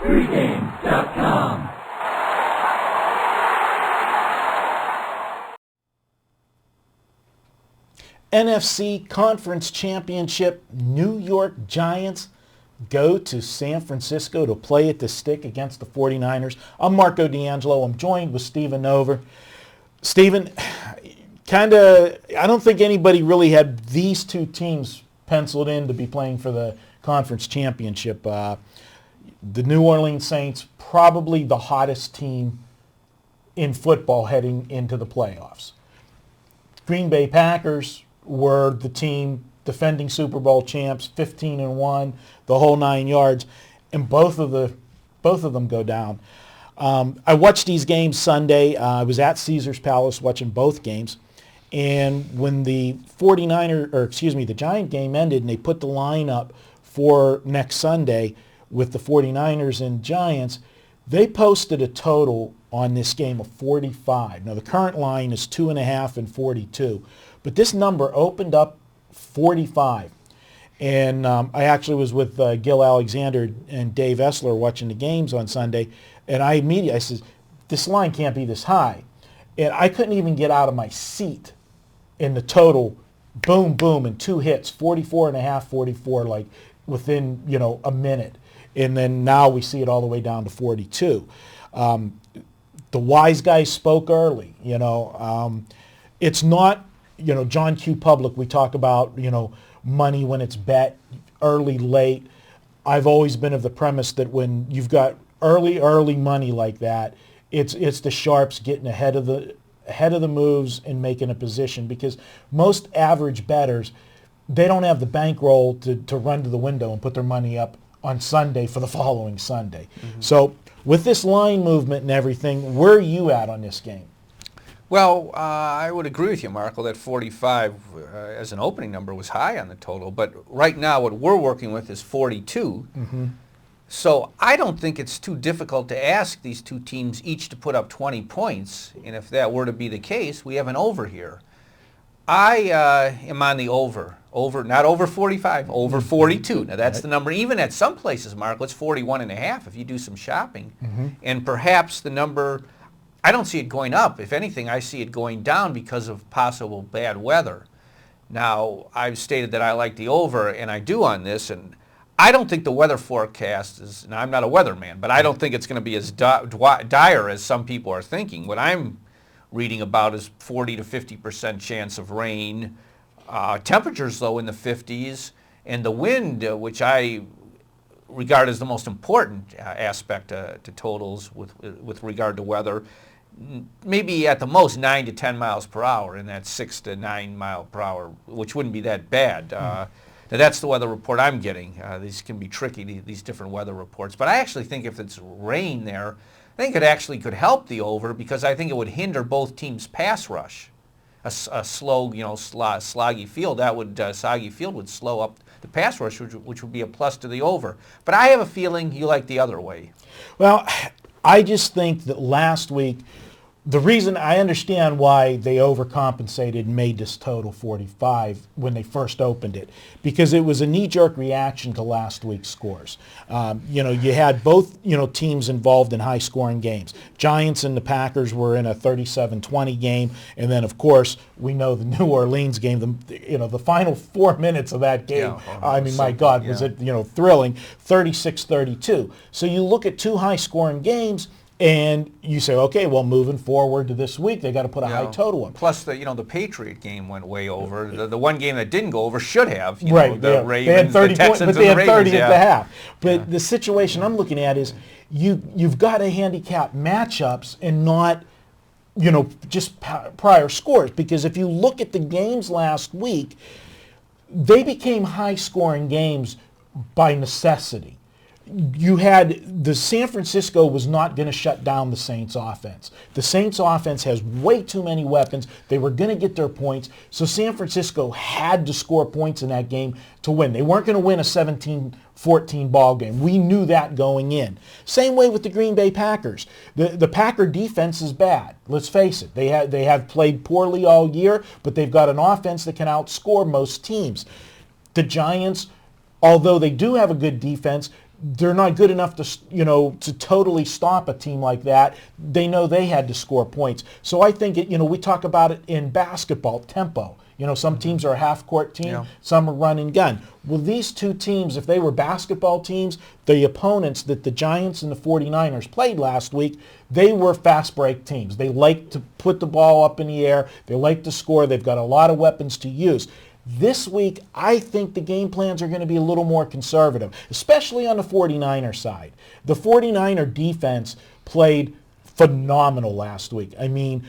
Pregame.com. NFC Conference Championship, New York Giants go to San Francisco to play at the stick against the 49ers. I'm Marco D'Angelo. I'm joined with Stephen Nover. Stephen, I don't think anybody really had these two teams penciled in to be playing for the conference championship. The New Orleans Saints, probably the hottest team in football heading into the playoffs. Green Bay Packers were the team defending Super Bowl champs, 15-1, the whole 9 yards, and both of them go down. I watched these games Sunday. I was at Caesars Palace watching both games, and when the the Giant game ended and they put the line up for next Sunday with the 49ers and Giants, they posted a total on this game of 45. Now the current line is 2.5 and 42, but this number opened up 45. And I actually was with Gil Alexander and Dave Essler watching the games on Sunday, and I said, this line can't be this high. And I couldn't even get out of my seat in the total, boom, boom, and two hits, 44.5, 44, like within, a minute. And then now we see it all the way down to 42. The wise guys spoke early. It's not, John Q. Public, we talk about, money when it's bet, early, late. I've always been of the premise that when you've got early money like that, it's the sharps getting ahead of the moves and making a position, because most average bettors, they don't have the bankroll to run to the window and put their money up on Sunday for the following Sunday. Mm-hmm. So with this line movement and everything, where are you at on this game? Well, I would agree with you, Marco, that 45 as an opening number was high on the total. But right now what we're working with is 42. Mm-hmm. So I don't think it's too difficult to ask these two teams each to put up 20 points. And if that were to be the case, we have an over here. I am on the over, not over 45, over 42. Now that's the number. Even at some places, Marco, it's 41.5 if you do some shopping. Mm-hmm. And perhaps the number, I don't see it going up. If anything, I see it going down because of possible bad weather. Now, I've stated that I like the over, and I do on this, and I don't think the weather forecast is, now I'm not a weatherman, but I don't think it's going to be as dire as some people are thinking. What I'm reading about is 40 to 50% chance of rain, temperatures though in the 50s, and the wind, which I regard as the most important aspect to totals with regard to weather, maybe at the most 9 to 10 miles per hour in that 6 to 9 mile per hour, which wouldn't be that bad. Now that's the weather report I'm getting. These can be tricky, these different weather reports. But I actually think if it's rain there, I think it actually could help the over, because I think it would hinder both teams' pass rush. A slow, sloggy field, soggy field would slow up the pass rush, which would be a plus to the over. But I have a feeling you like the other way. Well, I just think that last week, the reason I understand why they overcompensated and made this total 45 when they first opened it, because it was a knee-jerk reaction to last week's scores. You had both, teams involved in high-scoring games. Giants and the Packers were in a 37-20 game, and then, of course, we know the New Orleans game. The final 4 minutes of that game. My God, was it thrilling? 36-32. So you look at two high-scoring games, and you say, okay, well, moving forward to this week, they got to put a high total on. Plus, the Patriot game went way over. The one game that didn't go over should have. Right. The Ravens, they had 30 the Texans, but they had 30 Ravens, at the half. But the situation I'm looking at is you've got to handicap matchups and not, just prior scores. Because if you look at the games last week, they became high-scoring games by necessity. You had the San Francisco was not going to shut down the Saints offense. The Saints offense has way too many weapons. They were going to get their points. So San Francisco had to score points in that game to win. They weren't going to win a 17-14 ball game. We knew that going in. Same way with the Green Bay Packers. The Packer defense is bad. Let's face it. They have played poorly all year, but they've got an offense that can outscore most teams. The Giants, although they do have a good defense, they're not good enough to totally stop a team like that. They know they had to score points. So I think we talk about it in basketball, tempo. Some teams are a half-court team, Yeah. some are run and gun. Well, these two teams, if they were basketball teams, the opponents that the Giants and the 49ers played last week, they were fast break teams. They like to put the ball up in the air. They like to score. They've got a lot of weapons to use. This week, I think the game plans are going to be a little more conservative, especially on the 49er side. The 49er defense played phenomenal last week. I mean,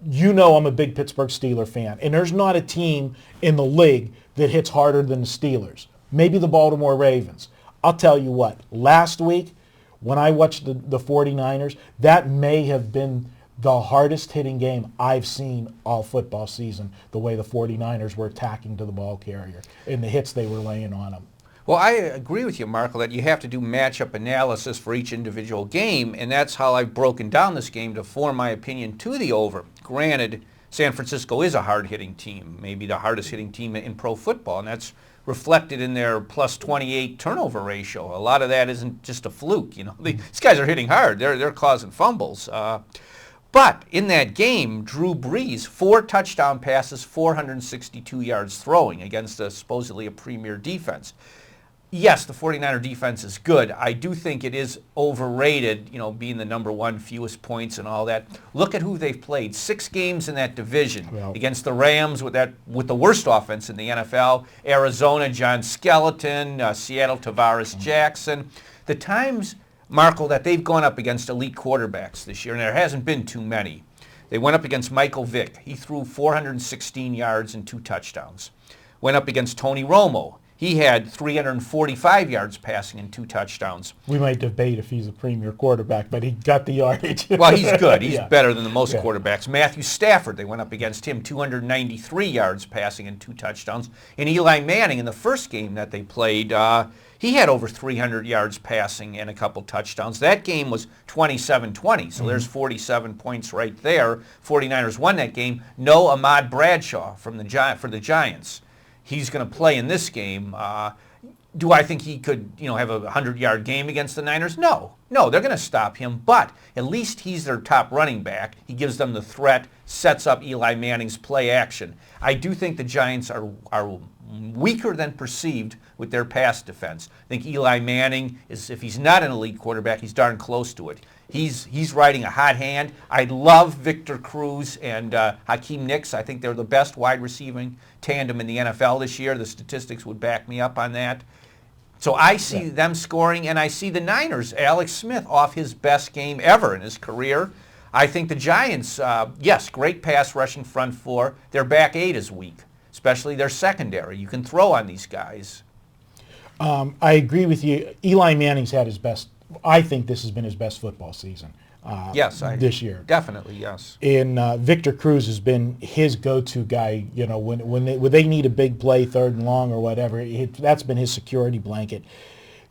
I'm a big Pittsburgh Steelers fan, and there's not a team in the league that hits harder than the Steelers. Maybe the Baltimore Ravens. I'll tell you what, last week when I watched the 49ers, that may have been the hardest hitting game I've seen all football season, the way the 49ers were attacking to the ball carrier and the hits they were laying on them. Well, I agree with you, Marco, that you have to do matchup analysis for each individual game, and that's how I've broken down this game to form my opinion to the over. Granted, San Francisco is a hard-hitting team, maybe the hardest-hitting team in pro football, and that's reflected in their plus 28 turnover ratio. A lot of that isn't just a fluke. These guys are hitting hard. They're causing fumbles. But in that game, Drew Brees, 4 touchdown passes, 462 yards throwing against supposedly a premier defense. Yes, the 49er defense is good. I do think it is overrated, being the number one, fewest points and all that. Look at who they've played. 6 games in that division against the Rams with the worst offense in the NFL, Arizona, John Skeleton, Seattle, Tavares Jackson. The times, Marco, that they've gone up against elite quarterbacks this year, and there hasn't been too many. They went up against Michael Vick. He threw 416 yards and 2 touchdowns. Went up against Tony Romo. He had 345 yards passing and 2 touchdowns. We might debate if he's a premier quarterback, but he got the yardage. Well, he's good. He's better than most quarterbacks. Matthew Stafford, they went up against him, 293 yards passing and 2 touchdowns. And Eli Manning, in the first game that they played, he had over 300 yards passing and a couple touchdowns. That game was 27-20, so there's 47 points right there. 49ers won that game. No Ahmad Bradshaw for the Giants. He's going to play in this game. Do I think he could, have a 100-yard game against the Niners? No, they're going to stop him. But at least he's their top running back. He gives them the threat, sets up Eli Manning's play action. I do think the Giants are weaker than perceived with their pass defense. I think Eli Manning is, if he's not an elite quarterback, he's darn close to it. He's riding a hot hand. I love Victor Cruz and Hakeem Nicks. I think they're the best wide receiving tandem in the NFL this year. The statistics would back me up on that. So I see them scoring, and I see the Niners, Alex Smith, off his best game ever in his career. I think the Giants, yes, great pass rushing front 4. Their back 8 is weak, especially their secondary. You can throw on these guys. I agree with you. Eli Manning's had his best. I think this has been his best football season. This year. Definitely, yes. And Victor Cruz has been his go-to guy. When they need a big play, 3rd and long or whatever, that's been his security blanket.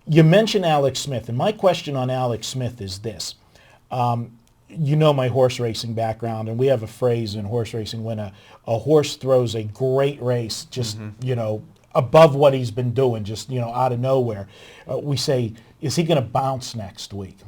You mentioned Alex Smith, and my question on Alex Smith is this. My horse racing background, and we have a phrase in horse racing: when a horse throws a great race, just above what he's been doing, just out of nowhere, we say, is he going to bounce next week?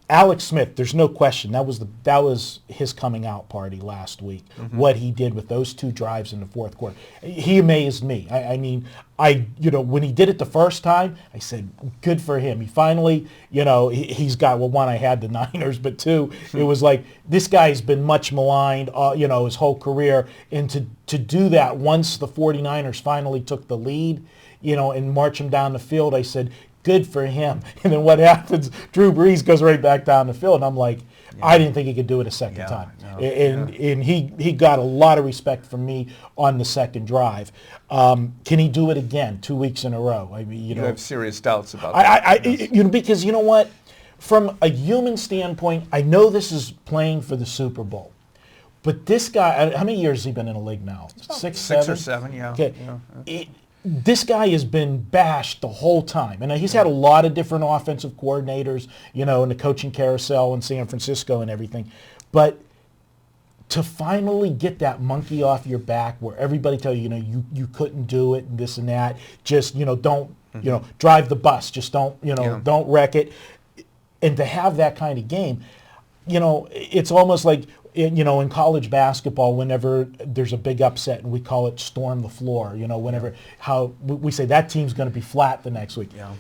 Alex Smith, there's no question, that was his coming out party last week. What he did with those 2 drives in the 4th quarter, he amazed me. When he did it the first time, I said, good for him. He finally, he's got, well, 1, I had the Niners, but 2, it was like, this guy's been much maligned, his whole career, and to do that once the 49ers finally took the lead, and march him down the field, I said, good for him. And then what happens? Drew Brees goes right back down the field, and I'm like, I didn't think he could do it a second time. And he got a lot of respect from me on the second drive. Can he do it again 2 weeks in a row? I mean, you have serious doubts about that. Because you know what? From a human standpoint, I know this is playing for the Super Bowl. But this guy, how many years has he been in the league now? 6 or 7, yeah. Okay. Yeah. This guy has been bashed the whole time. And he's had a lot of different offensive coordinators, in the coaching carousel in San Francisco and everything. But to finally get that monkey off your back where everybody tell you, you couldn't do it and this and that, just, don't drive the bus. Just don't, don't wreck it. And to have that kind of game, it's almost like, in college basketball, whenever there's a big upset, and we call it storm the floor, whenever how we say that team's going to be flat the next week. Yeah.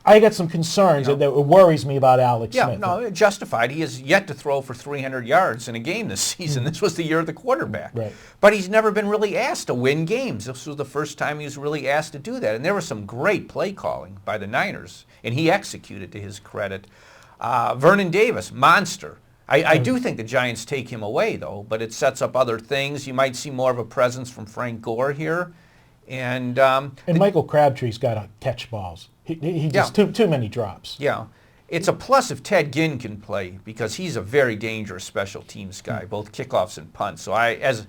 I got some concerns that it worries me about Alex Smith. Yeah, no, justified. He has yet to throw for 300 yards in a game this season. This was the year of the quarterback. Right. But he's never been really asked to win games. This was the first time he was really asked to do that. And there was some great play calling by the Niners, and he executed to his credit. Vernon Davis, monster. I do think the Giants take him away, though, but it sets up other things. You might see more of a presence from Frank Gore here. And Michael Crabtree's got to catch balls. He just too many drops. Yeah. It's a plus if Ted Ginn can play because he's a very dangerous special teams guy, both kickoffs and punts. So as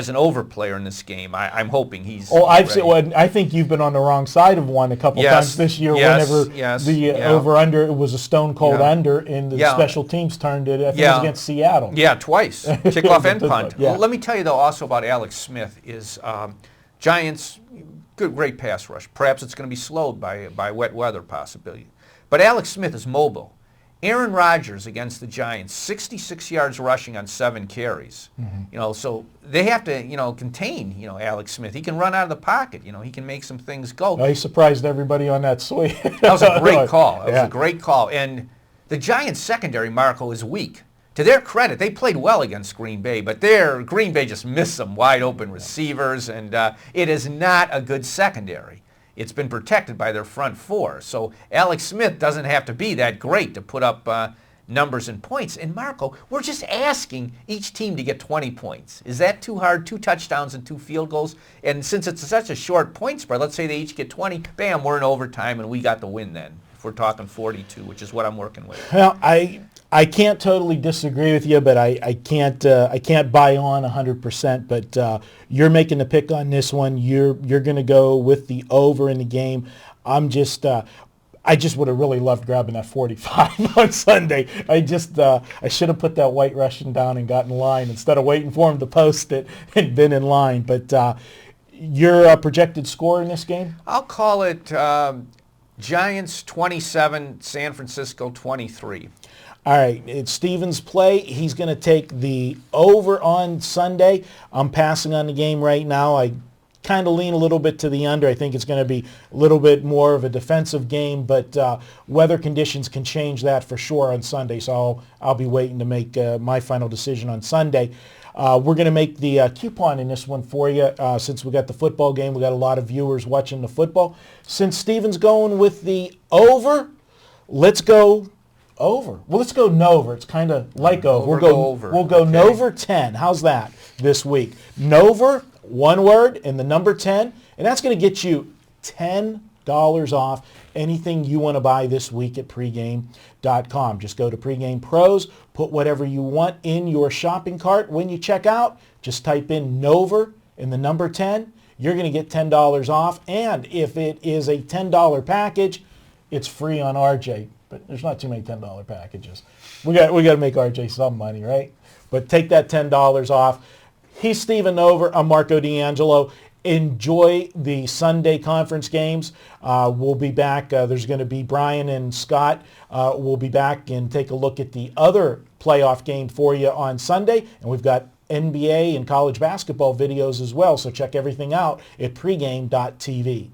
an over player in this game, I'm hoping he's I think you've been on the wrong side of one a couple times this year whenever the over-under was a stone-cold under and the special teams turned it, I think it was against Seattle. Yeah, twice. Kickoff and punt. Yeah. Well, let me tell you, though, also about Alex Smith is Giants, great pass rush. Perhaps it's going to be slowed by wet weather possibility. But Alex Smith is mobile. Aaron Rodgers against the Giants, 66 yards rushing on 7 carries. Mm-hmm. So they have to, contain, Alex Smith. He can run out of the pocket. He can make some things go. He surprised everybody on that sweep. That was a great call. That was a great call. And the Giants secondary, Marco, is weak. To their credit, they played well against Green Bay, but Green Bay just missed some wide open receivers, and it is not a good secondary. It's been protected by their front four. So Alex Smith doesn't have to be that great to put up numbers and points. And Marco, we're just asking each team to get 20 points. Is that too hard? 2 touchdowns and 2 field goals? And since it's such a short point spread, let's say they each get 20, bam, we're in overtime and we got the win then. If we're talking 42, which is what I'm working with. Well, I can't totally disagree with you, but I can't buy on 100%. But you're making the pick on this one. You're going to go with the over in the game. I just would have really loved grabbing that 45 on Sunday. I should have put that White Russian down and got in line instead of waiting for him to post it and been in line. But your projected score in this game? I'll call it Giants 27, San Francisco 23. All right, it's Steven's play. He's going to take the over on Sunday. I'm passing on the game right now. I kind of lean a little bit to the under. I think it's going to be a little bit more of a defensive game, but weather conditions can change that for sure on Sunday, so I'll be waiting to make my final decision on Sunday. We're going to make the coupon in this one for you since we got the football game. We got a lot of viewers watching the football. Since Steven's going with the over, let's go over. Well, let's go Nover. It's kind of like over. We'll go okay. Nover 10. How's that this week? Nover, one word, and the number 10, and that's going to get you $10 off anything you want to buy this week at pregame.com. Just go to Pregame Pros, put whatever you want in your shopping cart. When you check out, just type in Nover and the number 10. You're going to get $10 off, and if it is a $10 package, it's free on RJ. But there's not too many $10 packages. We got to make RJ some money, right? But take that $10 off. He's Steven Nover. I'm Marco D'Angelo. Enjoy the Sunday conference games. We'll be back. There's going to be Brian and Scott. We'll be back and take a look at the other playoff game for you on Sunday. And we've got NBA and college basketball videos as well. So check everything out at pregame.tv.